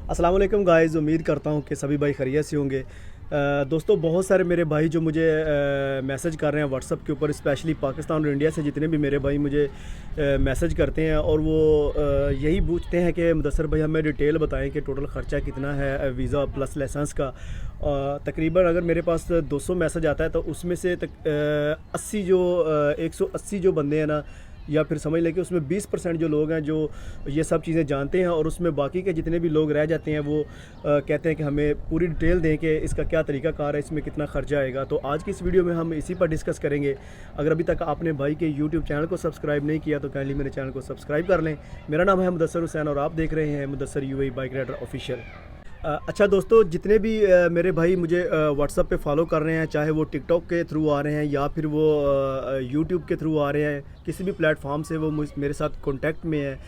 अस्सलाम वालेकुम गाइस, उम्मीद करता हूँ कि सभी भाई खैरियत से होंगे। दोस्तों, बहुत सारे मेरे भाई जो मुझे मैसेज कर रहे हैं व्हाट्सअप के ऊपर, स्पेशली पाकिस्तान और इंडिया से जितने भी मेरे भाई मुझे मैसेज करते हैं और वो यही पूछते हैं कि मुदस्सर भाई हमें डिटेल बताएं कि टोटल ख़र्चा कितना है वीज़ा प्लस लाइसेंस का। तकरीबन अगर मेरे पास 200 मैसेज आता है तो उसमें से 180 जो बंदे हैं ना, या फिर समझ लें कि उसमें 20% जो लोग हैं जो ये सब चीज़ें जानते हैं, और उसमें बाकी के जितने भी लोग रह जाते हैं वो कहते हैं कि हमें पूरी डिटेल दें कि इसका क्या तरीका कार है, इसमें कितना खर्चा आएगा। तो आज की इस वीडियो में हम इसी पर डिस्कस करेंगे। अगर अभी तक आपने भाई के यूट्यूब चैनल को सब्सक्राइब नहीं किया तो काइंडली मेरे चैनल को सब्सक्राइब कर लें। मेरा नाम है मुदस्सर हुसैन और आप देख रहे हैं Mudassar UAE bike rider official. अच्छा दोस्तों, जितने भी मेरे भाई मुझे व्हाट्सअप पे फॉलो कर रहे हैं, चाहे वो टिकटॉक के थ्रू आ रहे हैं या फिर वो यूट्यूब के थ्रू आ रहे हैं, किसी भी प्लेटफॉर्म से वो मेरे साथ कांटेक्ट में है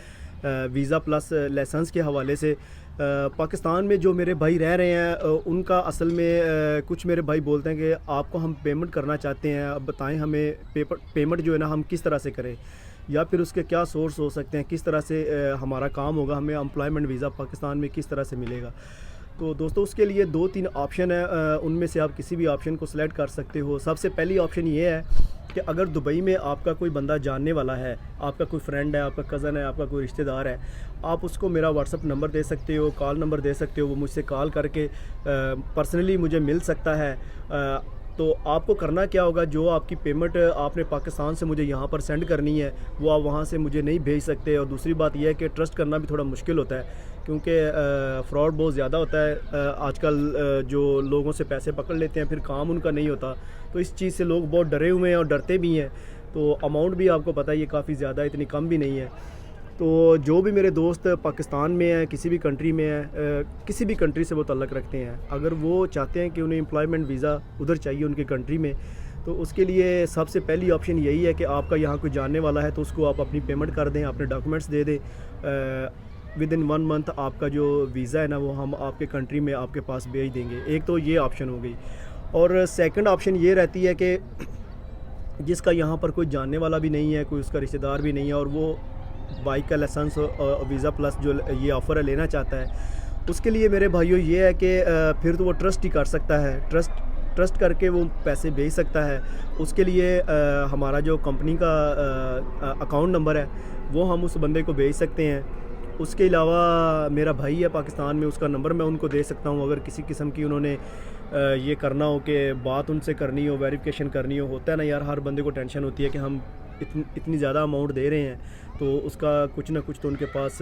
वीज़ा प्लस लाइसेंस के हवाले से। पाकिस्तान में जो मेरे भाई रह रहे हैं उनका असल में कुछ मेरे भाई बोलते हैं कि आपको हम पेमेंट करना चाहते हैं, अब बताएं हमें पेमेंट जो है ना हम किस तरह से करें, या फिर उसके क्या सोर्स हो सकते हैं, किस तरह से हमारा काम होगा, हमें एम्प्लॉयमेंट वीज़ा पाकिस्तान में किस तरह से मिलेगा। तो दोस्तों, उसके लिए 2-3 ऑप्शन है, उनमें से आप किसी भी ऑप्शन को सिलेक्ट कर सकते हो। सबसे पहली ऑप्शन ये है कि अगर दुबई में आपका कोई बंदा जानने वाला है, आपका कोई फ्रेंड है, आपका कज़न है, आपका कोई रिश्तेदार है, आप उसको मेरा व्हाट्सअप नंबर दे सकते हो, कॉल नंबर दे सकते हो, वो मुझसे कॉल करके पर्सनली मुझे मिल सकता है। तो आपको करना क्या होगा, जो आपकी पेमेंट आपने पाकिस्तान से मुझे यहाँ पर सेंड करनी है वो आप वहाँ से मुझे नहीं भेज सकते। और दूसरी बात यह है कि ट्रस्ट करना भी थोड़ा मुश्किल होता है, क्योंकि फ्रॉड बहुत ज़्यादा होता है आजकल। जो लोगों से पैसे पकड़ लेते हैं फिर काम उनका नहीं होता, तो इस चीज़ से लोग बहुत डरे हुए हैं और डरते भी हैं। तो अमाउंट भी आपको पता है ये काफ़ी ज़्यादा, इतनी कम भी नहीं है। तो जो भी मेरे दोस्त पाकिस्तान में हैं, किसी भी कंट्री में हैं, किसी भी कंट्री से वो ताल्लुक़ रखते हैं, अगर वो चाहते हैं कि उन्हें एम्प्लॉयमेंट वीज़ा उधर चाहिए उनकी कंट्री में, तो उसके लिए सबसे पहली ऑप्शन यही है कि आपका यहाँ कोई जानने वाला है तो उसको आप अपनी पेमेंट कर दें, अपने डॉक्यूमेंट्स दे दें। विद इन 1 मंथ आपका जो वीज़ा है ना वो हम आपके कंट्री में आपके पास भेज देंगे। एक तो ये ऑप्शन हो गई। और सेकंड ऑप्शन ये रहती है कि जिसका यहाँ पर कोई जानने वाला भी नहीं है, कोई उसका रिश्तेदार भी नहीं है, और वो बाइक का लाइसेंस वीज़ा प्लस जो ये ऑफ़र है लेना चाहता है, उसके लिए मेरे भाइयों ये है कि फिर तो वो ट्रस्ट ही कर सकता है, ट्रस्ट करके वो पैसे भेज सकता है। उसके लिए हमारा जो कंपनी का अकाउंट नंबर है वो हम उस बंदे को भेज सकते हैं। उसके अलावा मेरा भाई है पाकिस्तान में, उसका नंबर मैं उनको दे सकता हूँ। अगर किसी किस्म की उन्होंने ये करना हो कि बात उनसे करनी हो, वेरिफिकेशन करनी हो, होता है ना यार, हर बंदे को टेंशन होती है कि हम इतनी ज़्यादा अमाउंट दे रहे हैं तो उसका कुछ ना कुछ तो उनके पास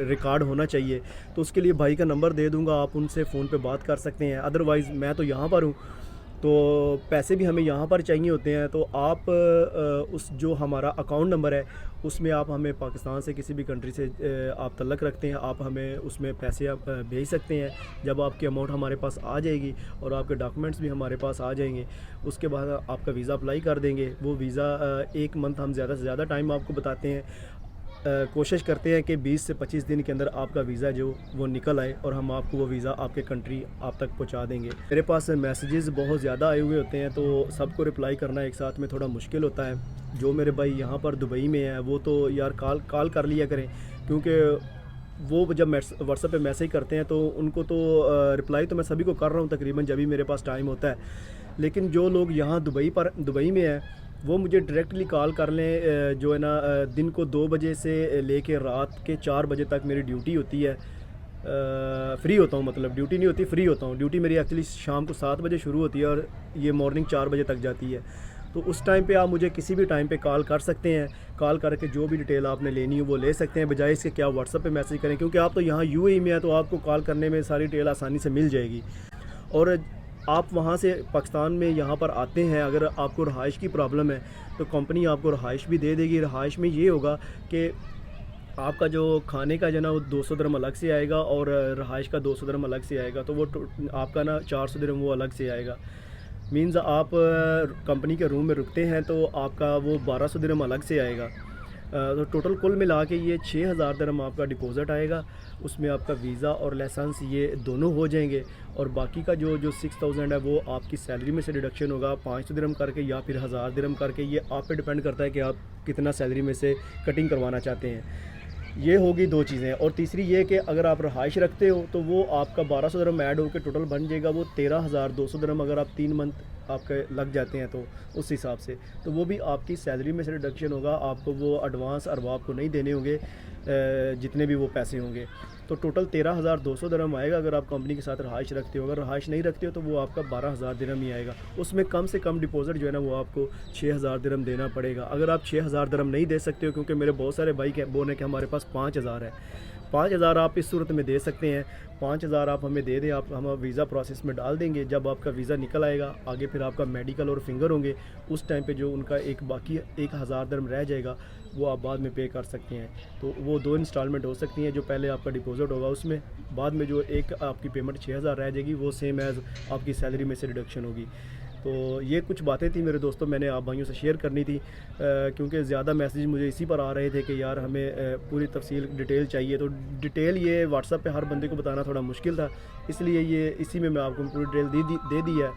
रिकॉर्ड होना चाहिए। तो उसके लिए भाई का नंबर दे दूंगा, आप उनसे फ़ोन पे बात कर सकते हैं। अदरवाइज़ मैं तो यहाँ पर हूँ, तो पैसे भी हमें यहाँ पर चाहिए होते हैं, तो आप उस जो हमारा अकाउंट नंबर है उसमें आप हमें पाकिस्तान से किसी भी कंट्री से आप तल्लक़ रखते हैं, आप हमें उसमें पैसे आप भेज सकते हैं। जब आपकी अमाउंट हमारे पास आ जाएगी और आपके डॉक्यूमेंट्स भी हमारे पास आ जाएंगे, उसके बाद आपका वीज़ा अप्लाई कर देंगे। वो वीज़ा 1 मंथ हम ज़्यादा से ज़्यादा टाइम आपको बताते हैं, कोशिश करते हैं कि 20 से 25 दिन के अंदर आपका वीज़ा जो वो निकल आए और हम आपको वो वीज़ा आपके कंट्री आप तक पहुंचा देंगे। मेरे पास मैसेजेस बहुत ज़्यादा आए हुए होते हैं, तो सबको रिप्लाई करना एक साथ में थोड़ा मुश्किल होता है। जो मेरे भाई यहाँ पर दुबई में हैं वो तो यार कॉल कर लिया करें, क्योंकि वो जब व्हाट्सएप पे मैसेज करते हैं तो उनको तो रिप्लाई तो मैं सभी को कर रहा हूँ तकरीबन जब भी मेरे पास टाइम होता है। लेकिन जो लोग यहाँ दुबई में हैं वो मुझे डायरेक्टली कॉल कर लें। जो है ना, दिन को 2 बजे से लेके रात के 4 बजे तक मेरी ड्यूटी होती है। फ्री होता हूँ, मतलब ड्यूटी नहीं होती, फ्री होता हूँ। ड्यूटी मेरी एक्चुअली शाम को 7 बजे शुरू होती है और ये मॉर्निंग 4 बजे तक जाती है। तो उस टाइम पे आप मुझे किसी भी टाइम पे कॉल कर सकते हैं। कॉल करके जो भी डिटेल आपने लेनी हो वो ले सकते हैं, बजाय इसके क्या व्हाट्सएप पे मैसेज करें, क्योंकि आप तो यहाँ यूएई में है तो आपको कॉल करने में सारी डिटेल आसानी से मिल जाएगी। और आप वहाँ से पाकिस्तान में यहाँ पर आते हैं, अगर आपको रहाइश की प्रॉब्लम है तो कंपनी आपको रहाइश भी दे देगी। रहाइश में ये होगा कि आपका जो खाने का जो ना वो 200 दिरहम अलग से आएगा और रहाइश का 200 दिरहम अलग से आएगा, तो वो आपका ना 400 दिरहम वो अलग से आएगा। मीन्स आप कंपनी के रूम में रुकते हैं तो आपका वो 1200 दिरहम अलग से आएगा। तो टोटल कुल मिला के ये 6000 दिरहम आपका डिपॉज़िट आएगा। उसमें आपका वीज़ा और लाइसेंस ये दोनों हो जाएंगे, और बाकी का जो 6000 है वो आपकी सैलरी में से डिडक्शन होगा 500 दिरहम करके या फिर 1000 दिरहम करके। ये आप पे डिपेंड करता है कि आप कितना सैलरी में से कटिंग करवाना चाहते हैं। ये होगी 2 चीज़ें, और तीसरी ये कि अगर आप रहाइश रखते हो तो वो आपका 1200 दिरहम ऐड होकर टोटल बन जाएगा वो 13,200 दिरहम, अगर आप 3 मंथ आपके लग जाते हैं तो उस हिसाब से, तो वो भी आपकी सैलरी में से रिडक्शन होगा। आपको वो एडवांस अरबाब को नहीं देने होंगे जितने भी वो पैसे होंगे। तो टोटल 13,200 दिरहम आएगा अगर आप कंपनी के साथ रहाइश रखते हो। अगर रहाइश नहीं रखते हो तो वो आपका 12,000 दिरहम ही आएगा। उसमें कम से कम डिपॉजिट जो है ना वो आपको 6,000 दिरहम देना पड़ेगा। अगर आप 6,000 दिरहम नहीं दे सकते हो, क्योंकि मेरे बहुत सारे भाई बोल रहे हैं कि हमारे पास 5,000 है, 5,000 आप इस सूरत में दे सकते हैं। 5,000 आप हमें दे दें, आप हम वीज़ा प्रोसेस में डाल देंगे। जब आपका वीज़ा निकल आएगा, आगे फिर आपका मेडिकल और फिंगर होंगे, उस टाइम पे जो उनका एक बाकी 1,000 दिरहम रह जाएगा वो आप बाद में पे कर सकते हैं। तो वो 2 इंस्टॉलमेंट हो सकती हैं। जो पहले आपका डिपॉजिट होगा उसमें, बाद में जो एक आपकी पेमेंट 6,000 रह जाएगी वो सेम एज़ आपकी सैलरी में से रिडक्शन होगी। तो ये कुछ बातें थी मेरे दोस्तों, मैंने आप भाइयों से शेयर करनी थी, क्योंकि ज़्यादा मैसेज मुझे इसी पर आ रहे थे कि यार हमें पूरी तफसील डिटेल चाहिए। तो डिटेल ये व्हाट्सएप पे हर बंदे को बताना थोड़ा मुश्किल था, इसलिए ये इसी में मैं आपको पूरी डिटेल दे दी है।